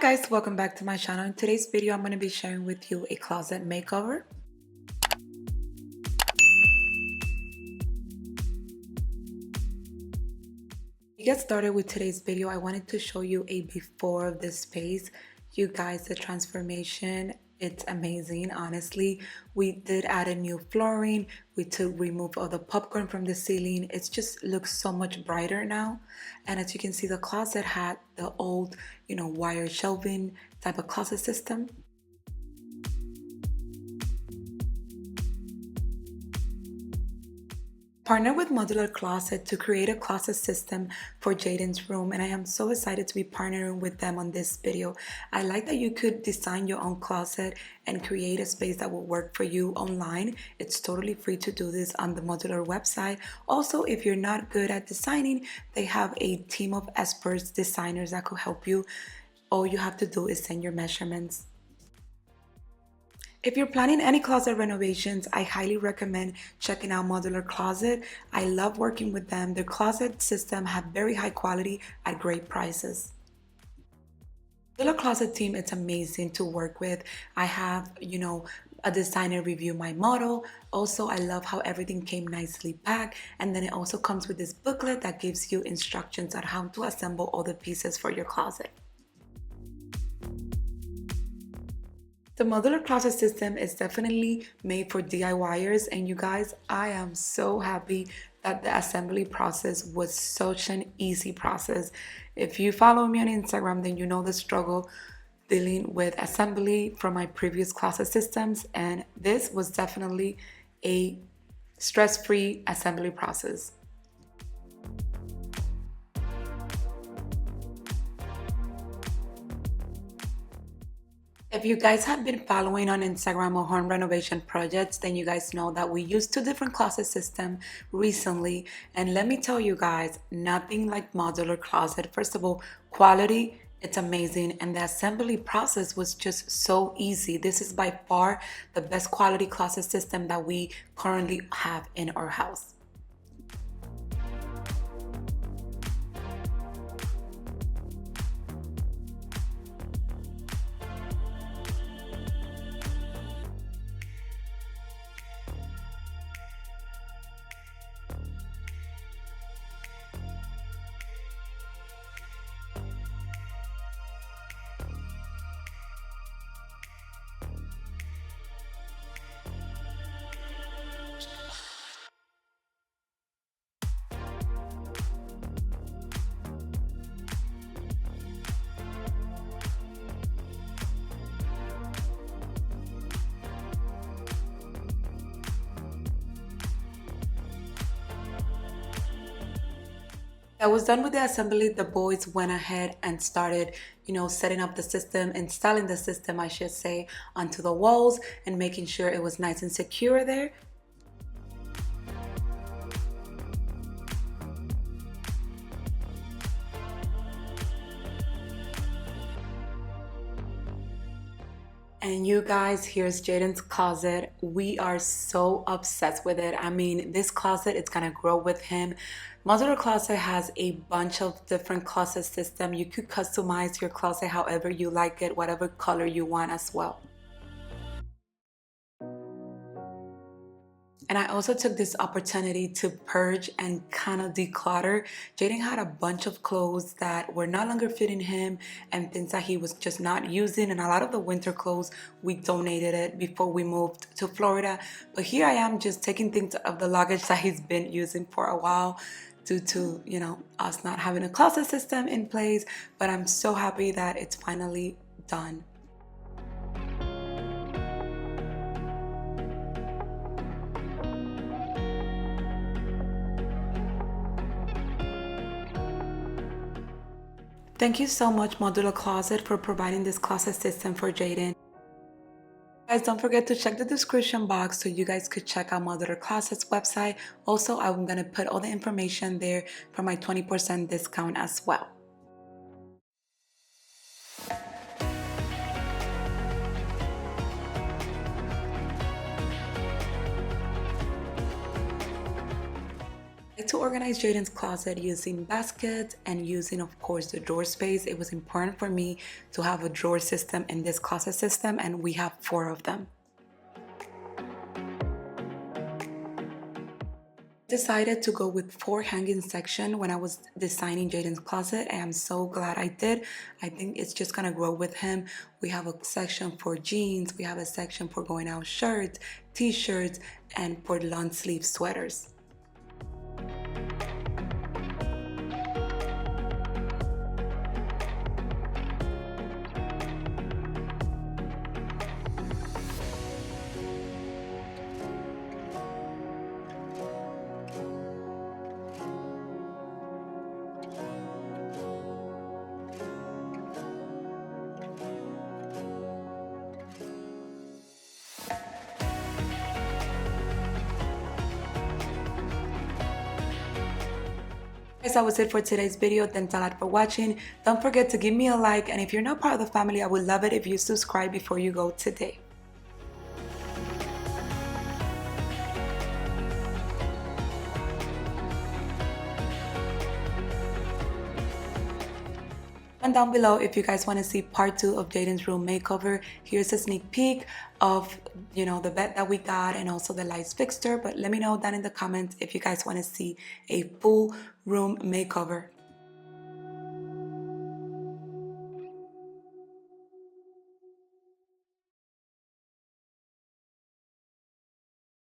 Guys, welcome back to my channel. In today's video, I'm going to be sharing with you a closet makeover. To get started with today's video, I wanted to show you a before of this space. You guys, the transformation, it's amazing. Honestly, we did add a new flooring. We removed all the popcorn from the ceiling. It just looks so much brighter now. And as you can see, the closet had the old, wire shelving type of closet system. Partner with Modular Closet to create a closet system for Jayden's room, and I am so excited to be partnering with them on this video. I like that you could design your own closet and create a space that will work for you online. It's totally free to do this on the Modular website. Also, if you're not good at designing, they have a team of experts, designers that could help you. All you have to do is send your measurements. If you're planning any closet renovations, I highly recommend checking out Modular Closet. I love working with them. Their closet system have very high quality at great prices. Modular Closet team, it's amazing to work with. I have, a designer review my model. Also, I love how everything came nicely packed. And then it also comes with this booklet that gives you instructions on how to assemble all the pieces for your closet. The modular closet system is definitely made for DIYers, and you guys, I am so happy that the assembly process was such an easy process. If you follow me on Instagram, then you know the struggle dealing with assembly from my previous closet systems, and this was definitely a stress-free assembly process. If you guys have been following on Instagram or home renovation projects, then you guys know that we used two different closet systems recently. And let me tell you guys, nothing like Modular Closet. First of all, quality, it's amazing. And the assembly process was just so easy. This is by far the best quality closet system that we currently have in our house. I was done with the assembly. The boys went ahead and started, setting up the system, installing the system, I should say, onto the walls and making sure it was nice and secure there. And you guys, here's Jayden's closet. We are so obsessed with it. I mean, this closet, it's gonna grow with him. Modular Closet has a bunch of different closet systems. You could customize your closet however you like it, whatever color you want as well. And I also took this opportunity to purge and kind of declutter. Jayden had a bunch of clothes that were no longer fitting him and things that he was just not using. And a lot of the winter clothes, we donated it before we moved to Florida. But here I am just taking things of the luggage that he's been using for a while due to, us not having a closet system in place. But I'm so happy that it's finally done. Thank you so much, Modular Closet, for providing this closet system for Jayden. Guys, don't forget to check the description box so you guys could check out Modular Closet's website. Also, I'm going to put all the information there for my 20% discount as well. To organize Jayden's closet using baskets and using, of course, the drawer space. It was important for me to have a drawer system in this closet system, and we have 4 of them. Decided to go with 4 hanging section when I was designing Jayden's closet, and I'm so glad I did. I think it's just gonna grow with him. We have a section for jeans, we have a section for going out shirts, t-shirts, and for long sleeve sweaters. Guys, that was it for today's video. Thanks a lot for watching. Don't forget to give me a like, and if you're not part of the family, I would love it if you subscribe before you go today. And down below, if you guys want to see part 2 of Jayden's room makeover, here's a sneak peek of, the bed that we got and also the lights fixture. But let me know down in the comments if you guys want to see a full room makeover.